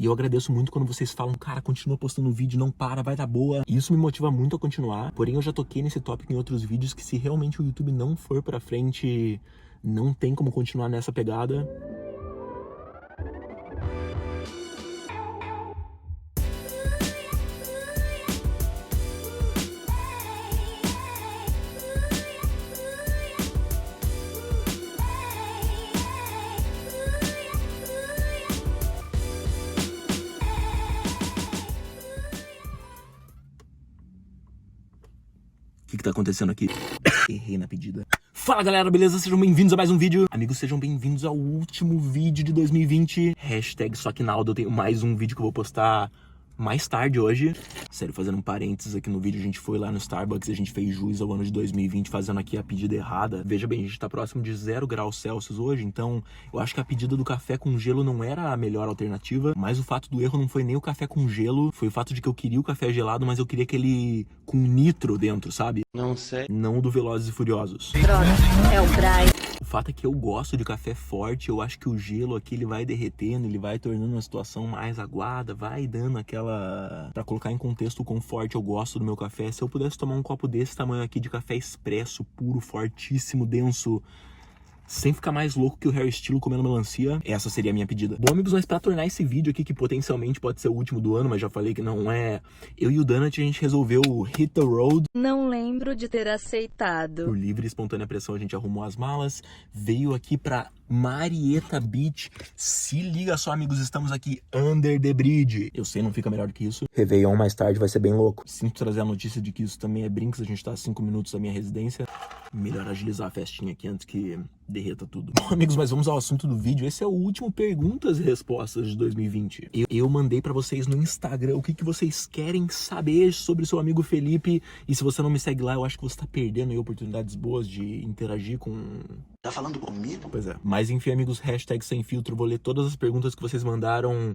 E eu agradeço muito quando vocês falam, cara, continua postando vídeo, não para, vai dar boa. E isso me motiva muito a continuar. Porém, eu já toquei nesse tópico em outros vídeos que se realmente o YouTube não for pra frente, não tem como continuar nessa pegada. O que tá acontecendo aqui? Errei na pedida. Fala galera, beleza? Sejam bem-vindos a mais um vídeo. Amigos, sejam bem-vindos ao último vídeo de 2020. Hashtag Soquinaldo, eu tenho mais um vídeo que eu vou postar mais tarde hoje. Sério, fazendo um parênteses aqui no vídeo, a gente foi lá no Starbucks e a gente fez jus ao ano de 2020 fazendo aqui a pedida errada. Veja bem, a gente tá próximo de 0 graus Celsius hoje, então eu acho que a pedida do café com gelo não era a melhor alternativa, mas o fato do erro não foi nem o café com gelo, foi o fato de que eu queria o café gelado, mas eu queria aquele com nitro dentro, sabe? Não sei. Não o do Velozes e Furiosos. Droga, é o Braz. O fato é que eu gosto de café forte, eu acho que o gelo aqui ele vai derretendo, ele vai tornando uma situação mais aguada, vai dando aquela... Pra colocar em contexto o quão forte eu gosto do meu café, se eu pudesse tomar um copo desse tamanho aqui de café expresso, puro, fortíssimo, denso, sem ficar mais louco que o Harry Styles comendo melancia, essa seria a minha pedida. Bom, amigos, mas pra tornar esse vídeo aqui, que potencialmente pode ser o último do ano, mas já falei que não é, eu e o Donut, a gente resolveu hit the road. Não lembro de ter aceitado. Por livre e espontânea pressão, a gente arrumou as malas, veio aqui pra Marietta Beach. Se liga só, amigos, estamos aqui under the bridge. Eu sei, não fica melhor do que isso. Réveillon mais tarde vai ser bem louco. Sinto trazer a notícia de que isso também é brinks, a gente tá a 5 minutos da minha residência. Melhor agilizar a festinha aqui antes que derreta tudo. Bom, amigos, mas vamos ao assunto do vídeo. Esse é o último perguntas e respostas de 2020. Eu mandei pra vocês no Instagram o que vocês querem saber sobre o seu amigo Felipe. E se você não me segue lá, eu acho que você tá perdendo aí oportunidades boas de interagir com... Tá falando comigo? Pois é. Mas enfim, amigos, hashtag sem filtro. Vou ler todas as perguntas que vocês mandaram,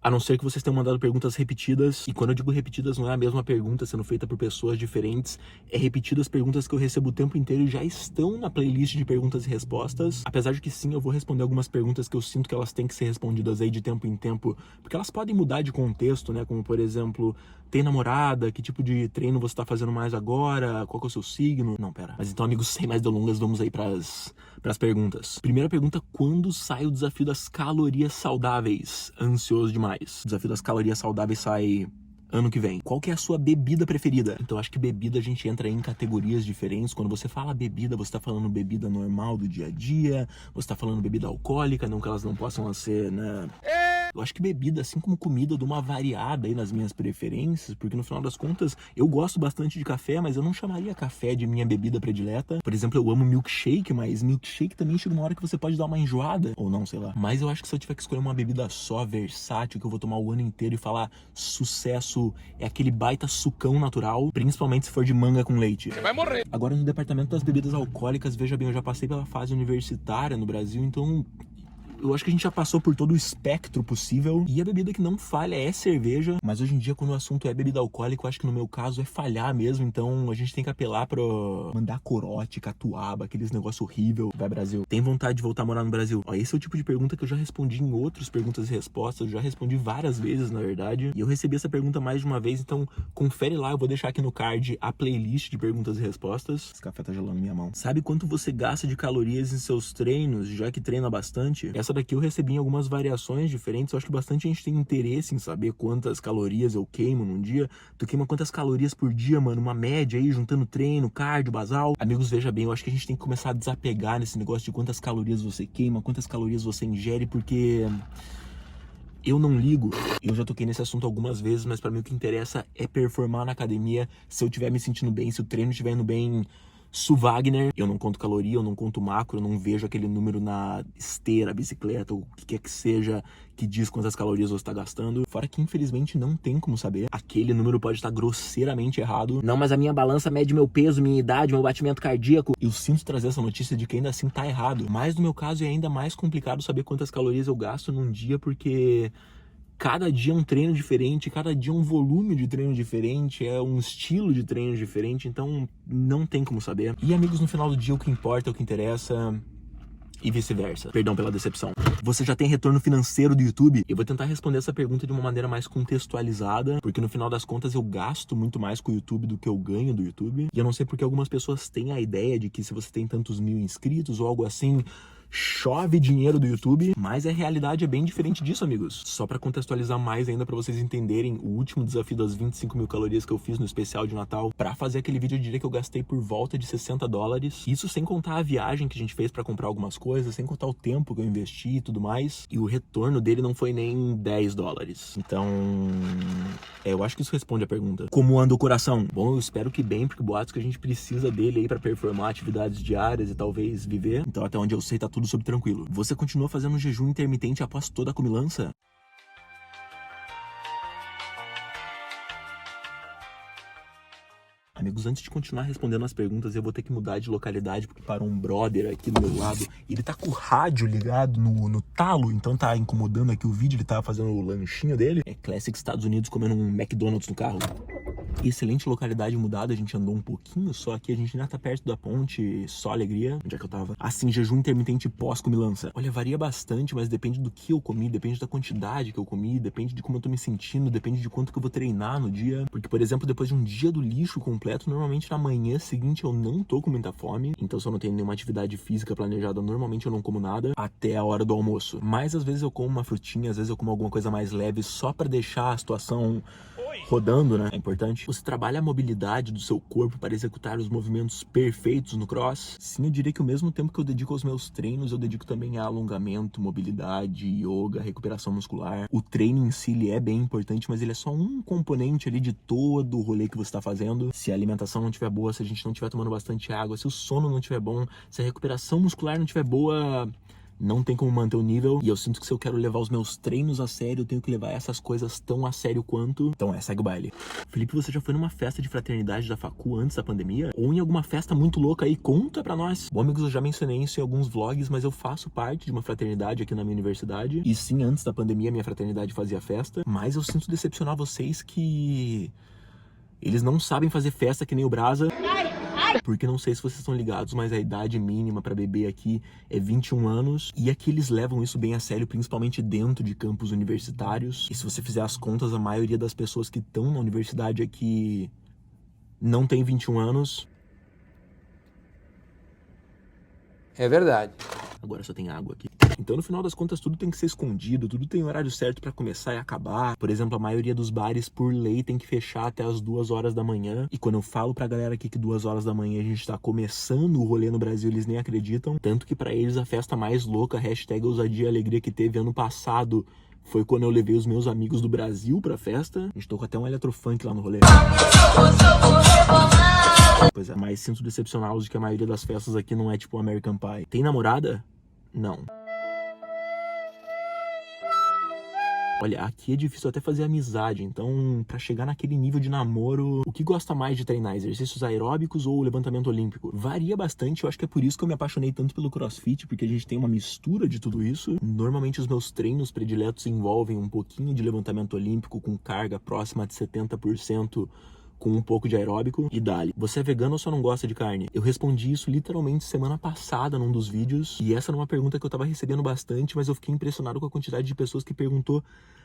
a não ser que vocês tenham mandado perguntas repetidas. E quando eu digo repetidas, não é a mesma pergunta sendo feita por pessoas diferentes. É repetidas perguntas que eu recebo o tempo inteiro e já estão na playlist de perguntas e respostas. Apesar de que sim, eu vou responder algumas perguntas que eu sinto que elas têm que ser respondidas aí de tempo em tempo. Porque elas podem mudar de contexto, né? Como, por exemplo, tem namorada? Que tipo de treino você tá fazendo mais agora? Qual que é o seu signo? Não, pera. Mas então, amigos, sem mais delongas, vamos aí pras perguntas. Primeira pergunta, quando sai o desafio das calorias saudáveis? Ansioso demais. O desafio das calorias saudáveis sai ano que vem. Qual que é a sua bebida preferida? Então acho que bebida a gente entra em categorias diferentes. Quando você fala bebida, você tá falando bebida normal do dia a dia, você tá falando bebida alcoólica, não que elas não possam ser, né? Eu acho que bebida, assim como comida, eu dou uma variada aí nas minhas preferências, porque no final das contas, eu gosto bastante de café, mas eu não chamaria café de minha bebida predileta. Por exemplo, eu amo milkshake, mas milkshake também chega uma hora que você pode dar uma enjoada, ou não, sei lá. Mas eu acho que se eu tiver que escolher uma bebida só, versátil, que eu vou tomar o ano inteiro e falar sucesso, é aquele baita sucão natural, principalmente se for de manga com leite. Você vai morrer. Agora, no departamento das bebidas alcoólicas, veja bem, eu já passei pela fase universitária no Brasil, então... eu acho que a gente já passou por todo o espectro possível. E a bebida que não falha é cerveja. Mas hoje em dia, quando o assunto é bebida alcoólica, eu acho que no meu caso é falhar mesmo. Então a gente tem que apelar pra mandar corote, catuaba, aqueles negócio horrível. Vai, Brasil. Tem vontade de voltar a morar no Brasil? Ó, esse é o tipo de pergunta que eu já respondi em outros perguntas e respostas. Eu já respondi várias vezes, na verdade. E eu recebi essa pergunta mais de uma vez. Então confere lá. Eu vou deixar aqui no card a playlist de perguntas e respostas. Esse café tá gelando minha mão. Sabe quanto você gasta de calorias em seus treinos, já que treina bastante? Essa daqui eu recebi em algumas variações diferentes. Eu acho que bastante gente tem interesse em saber quantas calorias eu queimo num dia. Tu queima quantas calorias por dia, mano? Uma média aí, juntando treino, cardio, basal. Amigos, veja bem, eu acho que a gente tem que começar a desapegar nesse negócio de quantas calorias você queima, quantas calorias você ingere, porque... eu não ligo. Eu já toquei nesse assunto algumas vezes, mas pra mim o que interessa é performar na academia. Se eu estiver me sentindo bem, se o treino estiver indo bem... Wagner, eu não conto caloria, eu não conto macro, eu não vejo aquele número na esteira, bicicleta, ou o que quer que seja que diz quantas calorias você está gastando. Fora que infelizmente não tem como saber. Aquele número pode estar grosseiramente errado. Não, mas a minha balança mede meu peso, minha idade, meu batimento cardíaco. Eu sinto trazer essa notícia de que ainda assim tá errado. Mas no meu caso é ainda mais complicado saber quantas calorias eu gasto num dia, porque... cada dia é um treino diferente, cada dia é um volume de treino diferente, é um estilo de treino diferente, então não tem como saber. E amigos, no final do dia o que importa, o que interessa e vice-versa. Perdão pela decepção. Você já tem retorno financeiro do YouTube? Eu vou tentar responder essa pergunta de uma maneira mais contextualizada, porque no final das contas eu gasto muito mais com o YouTube do que eu ganho do YouTube. E eu não sei porque algumas pessoas têm a ideia de que se você tem tantos mil inscritos ou algo assim, chove dinheiro do YouTube, mas a realidade é bem diferente disso, amigos. Só pra contextualizar mais ainda, pra vocês entenderem, o último desafio das 25 mil calorias que eu fiz no especial de Natal, pra fazer aquele vídeo eu diria que eu gastei por volta de $60. Isso sem contar a viagem que a gente fez pra comprar algumas coisas, sem contar o tempo que eu investi e tudo mais. E o retorno dele não foi nem $10. Então, eu acho que isso responde a pergunta. Como anda o coração? Bom, eu espero que bem, porque boatos que a gente precisa dele aí pra performar atividades diárias e talvez viver. Então, até onde eu sei, tá tudo sob tranquilo. Você continua fazendo um jejum intermitente após toda a comilança? Amigos, antes de continuar respondendo as perguntas, eu vou ter que mudar de localidade, porque parou um brother aqui do meu lado. Ele tá com o rádio ligado no talo, então tá incomodando aqui o vídeo. Ele tá fazendo o lanchinho dele. É Classic Estados Unidos comendo um McDonald's no carro. Excelente localidade mudada, a gente andou um pouquinho só aqui, a gente ainda tá perto da ponte, só alegria, onde é que eu tava? Assim, jejum intermitente pós-comilança. Olha, varia bastante, mas depende do que eu comi, depende da quantidade que eu comi, depende de como eu tô me sentindo, depende de quanto que eu vou treinar no dia. Porque, por exemplo, depois de um dia do lixo completo, normalmente na manhã seguinte eu não tô com muita fome, então se eu não tenho nenhuma atividade física planejada, normalmente eu não como nada até a hora do almoço. Mas às vezes eu como uma frutinha, às vezes eu como alguma coisa mais leve só pra deixar a situação rodando, né? É importante. Você trabalha a mobilidade do seu corpo para executar os movimentos perfeitos no cross? Sim, eu diria que o mesmo tempo que eu dedico aos meus treinos, eu dedico também a alongamento, mobilidade, yoga, recuperação muscular. O treino em si, ele é bem importante, mas ele é só um componente ali de todo o rolê que você está fazendo. Se a alimentação não estiver boa, se a gente não estiver tomando bastante água, se o sono não estiver bom, se a recuperação muscular não estiver boa, não tem como manter o nível. E eu sinto que se eu quero levar os meus treinos a sério, eu tenho que levar essas coisas tão a sério quanto. Então segue o baile. Felipe, você já foi numa festa de fraternidade da facu antes da pandemia? Ou em alguma festa muito louca aí? Conta pra nós. Bom, amigos, eu já mencionei isso em alguns vlogs, mas eu faço parte de uma fraternidade aqui na minha universidade. E sim, antes da pandemia, minha fraternidade fazia festa. Mas eu sinto decepcionar vocês que eles não sabem fazer festa que nem o Brasa. Porque não sei se vocês estão ligados, mas a idade mínima pra beber aqui é 21 anos. E aqui eles levam isso bem a sério, principalmente dentro de campos universitários. E se você fizer as contas, a maioria das pessoas que estão na universidade aqui não tem 21 anos. É verdade. Agora só tem água aqui. Então, no final das contas, tudo tem que ser escondido, tudo tem horário certo pra começar e acabar. Por exemplo, a maioria dos bares, por lei, tem que fechar até as 2 horas da manhã. E quando eu falo pra galera aqui que 2 horas da manhã a gente tá começando o rolê no Brasil, eles nem acreditam. Tanto que pra eles a festa mais louca, hashtag ousadia e alegria, que teve ano passado foi quando eu levei os meus amigos do Brasil pra festa. A gente tocou até um eletrofunk lá no rolê. Pois é, mas sinto decepcioná-los de que a maioria das festas aqui não é tipo American Pie. Tem namorada? Não. Olha, aqui é difícil até fazer amizade, então pra chegar naquele nível de namoro, o que gosta mais de treinar? Exercícios aeróbicos ou levantamento olímpico? Varia bastante, eu acho que é por isso que eu me apaixonei tanto pelo CrossFit, porque a gente tem uma mistura de tudo isso. Normalmente os meus treinos prediletos envolvem um pouquinho de levantamento olímpico com carga próxima de 70%, com um pouco de aeróbico. E dali, você é vegano ou só não gosta de carne? Eu respondi isso literalmente semana passada num dos vídeos, e essa era uma pergunta que eu tava recebendo bastante, mas eu fiquei impressionado com a quantidade de pessoas que perguntou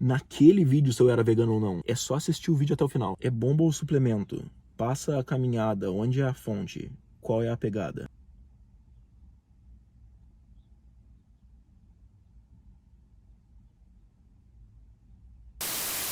naquele vídeo se eu era vegano ou não. É só assistir o vídeo até o final. É bomba ou suplemento? Passa a caminhada, onde é a fonte? Qual é a pegada?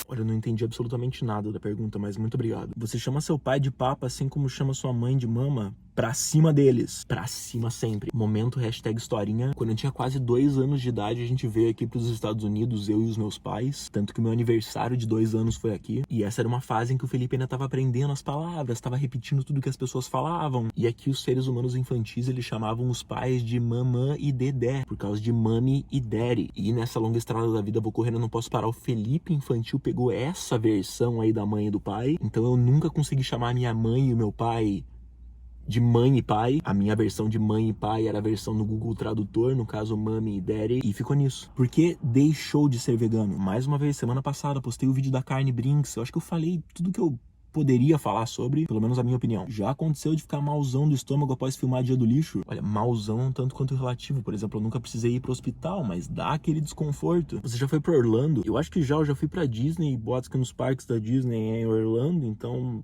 Olha, eu não entendi absolutamente nada da pergunta, mas muito obrigado. Você chama seu pai de papa assim como chama sua mãe de mama? Pra cima deles. Pra cima sempre. Momento hashtag historinha. Quando eu tinha quase 2 anos de idade, a gente veio aqui pros Estados Unidos, eu e os meus pais. Tanto que meu aniversário de 2 anos foi aqui. E essa era uma fase em que o Felipe ainda tava aprendendo as palavras, tava repetindo tudo que as pessoas falavam. E aqui os seres humanos infantis, eles chamavam os pais de mamã e dedé, por causa de mami e daddy. E nessa longa estrada da vida, vou correndo, eu não posso parar. O Felipe infantil pegou essa versão aí da mãe e do pai. Então eu nunca consegui chamar a minha mãe e o meu pai de mãe e pai. A minha versão de mãe e pai era a versão no Google Tradutor, no caso Mami e Daddy, e ficou nisso. Porque deixou de ser vegano. Mais uma vez, semana passada, postei o vídeo da carne Brinks. Eu acho que eu falei tudo que eu poderia falar sobre, pelo menos a minha opinião. Já aconteceu de ficar malzão do estômago após filmar Dia do Lixo? Olha, malzão tanto quanto relativo. Por exemplo, eu nunca precisei ir pro hospital, mas dá aquele desconforto. Você já foi pra Orlando? Eu acho que eu já fui pra Disney, boatos que nos parques da Disney é em Orlando, então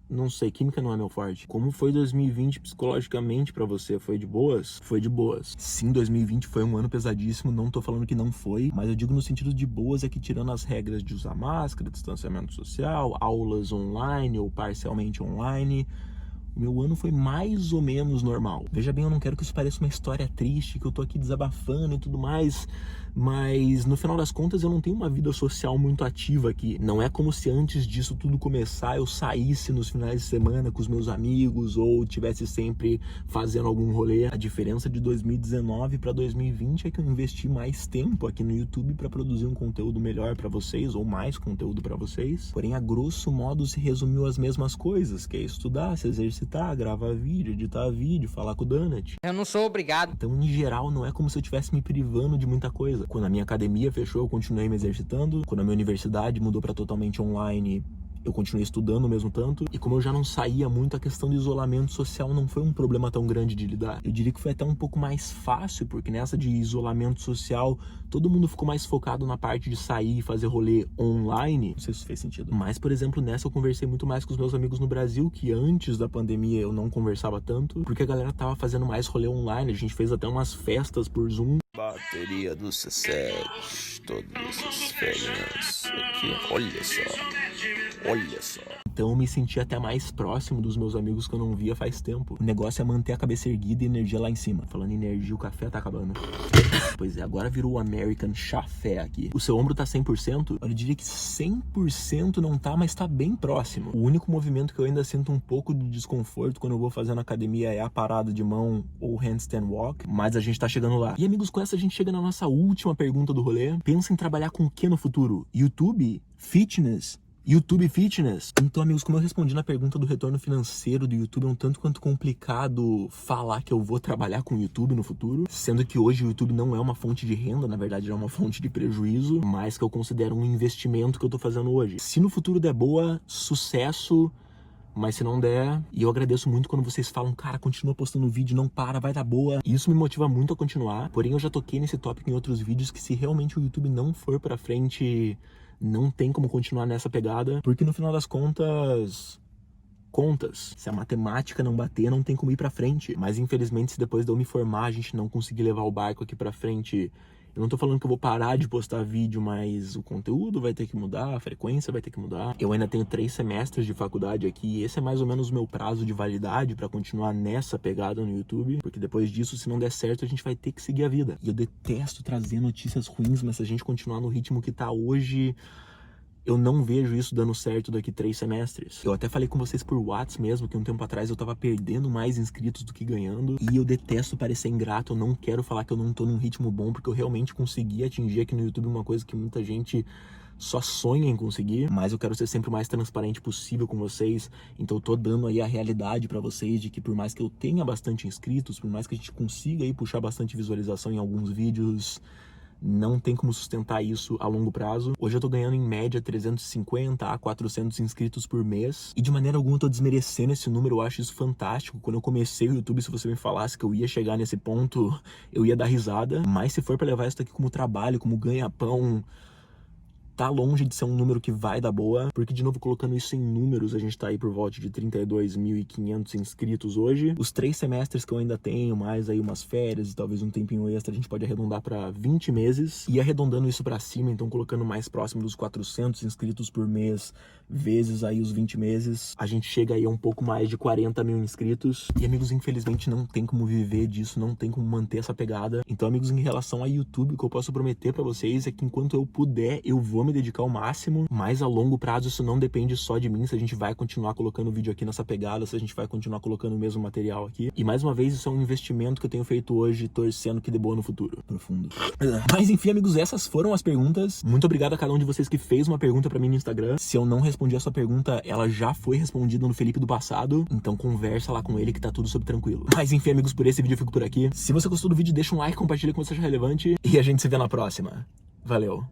não sei, química não é meu forte. Como foi 2020 psicologicamente pra você? Foi de boas? Foi de boas. Sim, 2020 foi um ano pesadíssimo, não tô falando que não foi, mas eu digo no sentido de boas é que tirando as regras de usar máscara, distanciamento social, aulas online ou parcialmente online, o meu ano foi mais ou menos normal. Veja bem, eu não quero que isso pareça uma história triste, que eu tô aqui desabafando e tudo mais, mas no final das contas eu não tenho uma vida social muito ativa aqui. Não é como se antes disso tudo começar eu saísse nos finais de semana com os meus amigos ou tivesse sempre fazendo algum rolê. A diferença de 2019 para 2020 é que eu investi mais tempo aqui no YouTube para produzir um conteúdo melhor para vocês ou mais conteúdo para vocês. Porém, a grosso modo se resumiu as mesmas coisas, que é estudar, se exercitar, gravar vídeo, editar vídeo, falar com o Donut. Eu não sou obrigado. Então, em geral, não é como se eu estivesse me privando de muita coisa. Quando a minha academia fechou, eu continuei me exercitando. Quando a minha universidade mudou para totalmente online, eu continuei estudando o mesmo tanto. E como eu já não saía muito, a questão do isolamento social não foi um problema tão grande de lidar. Eu diria que foi até um pouco mais fácil, porque nessa de isolamento social, todo mundo ficou mais focado na parte de sair e fazer rolê online. Não sei se isso fez sentido. Mas, por exemplo, nessa eu conversei muito mais com os meus amigos no Brasil, que antes da pandemia eu não conversava tanto, porque a galera tava fazendo mais rolê online. A gente fez até umas festas por Zoom. Bateria do C7, todas essas férias aqui, olha só, olha só. Então eu me senti até mais próximo dos meus amigos que eu não via faz tempo. O negócio é manter a cabeça erguida e energia lá em cima. Falando em energia, o café tá acabando. Pois é, agora virou o American Chafé aqui. O seu ombro tá 100%? Eu diria que 100% não tá, mas tá bem próximo. O único movimento que eu ainda sinto um pouco de desconforto quando eu vou fazer na academia é a parada de mão ou handstand walk, mas a gente tá chegando lá. E amigos, com essa a gente chega na nossa última pergunta do rolê. Pensa em trabalhar com o que no futuro? YouTube? Fitness? YouTube Fitness? Então, amigos, como eu respondi na pergunta do retorno financeiro do YouTube, é um tanto quanto complicado falar que eu vou trabalhar com o YouTube no futuro, sendo que hoje o YouTube não é uma fonte de renda, na verdade é uma fonte de prejuízo, mas que eu considero um investimento que eu tô fazendo hoje. Se no futuro der boa, sucesso, mas se não der, e eu agradeço muito quando vocês falam, cara, continua postando vídeo, não para, vai dar boa. Isso me motiva muito a continuar, porém eu já toquei nesse tópico em outros vídeos que se realmente o YouTube não for pra frente, não tem como continuar nessa pegada, porque no final das contas, se a matemática não bater, não tem como ir pra frente. Mas infelizmente, se depois de eu me formar, a gente não conseguir levar o barco aqui pra frente, eu não tô falando que eu vou parar de postar vídeo, mas o conteúdo vai ter que mudar, a frequência vai ter que mudar. Eu ainda tenho 3 semestres de faculdade aqui, e esse é mais ou menos o meu prazo de validade pra continuar nessa pegada no YouTube, porque depois disso, se não der certo, a gente vai ter que seguir a vida. E eu detesto trazer notícias ruins, mas se a gente continuar no ritmo que tá hoje, eu não vejo isso dando certo daqui 3 semestres. Eu até falei com vocês por WhatsApp mesmo, que um tempo atrás eu tava perdendo mais inscritos do que ganhando. E eu detesto parecer ingrato, eu não quero falar que eu não tô num ritmo bom, porque eu realmente consegui atingir aqui no YouTube uma coisa que muita gente só sonha em conseguir. Mas eu quero ser sempre o mais transparente possível com vocês. Então eu tô dando aí a realidade pra vocês de que por mais que eu tenha bastante inscritos, por mais que a gente consiga aí puxar bastante visualização em alguns vídeos, não tem como sustentar isso a longo prazo. Hoje eu tô ganhando em média 350 a 400 inscritos por mês. E de maneira alguma eu tô desmerecendo esse número, eu acho isso fantástico. Quando eu comecei o YouTube, se você me falasse que eu ia chegar nesse ponto, eu ia dar risada. Mas se for pra levar isso daqui como trabalho, como ganha-pão, tá longe de ser um número que vai dar boa, porque de novo colocando isso em números, a gente tá aí por volta de 32.500 inscritos hoje. Os 3 semestres que eu ainda tenho, mais aí umas férias e talvez um tempinho extra, a gente pode arredondar pra 20 meses. E arredondando isso pra cima, então colocando mais próximo dos 400 inscritos por mês, vezes aí os 20 meses, a gente chega aí a um pouco mais de 40 mil inscritos. E amigos, infelizmente não tem como viver disso, não tem como manter essa pegada. Então amigos, em relação a YouTube, o que eu posso prometer pra vocês é que enquanto eu puder, eu vou me dedicar ao máximo, mas a longo prazo isso não depende só de mim, se a gente vai continuar colocando vídeo aqui nessa pegada, se a gente vai continuar colocando o mesmo material aqui. E mais uma vez, isso é um investimento que eu tenho feito hoje, torcendo que dê boa no futuro. Profundo. Mas enfim, amigos, essas foram as perguntas. Muito obrigado a cada um de vocês que fez uma pergunta pra mim no Instagram. Se eu não respondi a sua pergunta, ela já foi respondida no Felipe do passado, então conversa lá com ele que tá tudo sob tranquilo. Mas enfim, amigos, por esse vídeo eu fico por aqui. Se você gostou do vídeo, deixa um like, compartilha com você achar relevante e a gente se vê na próxima. Valeu!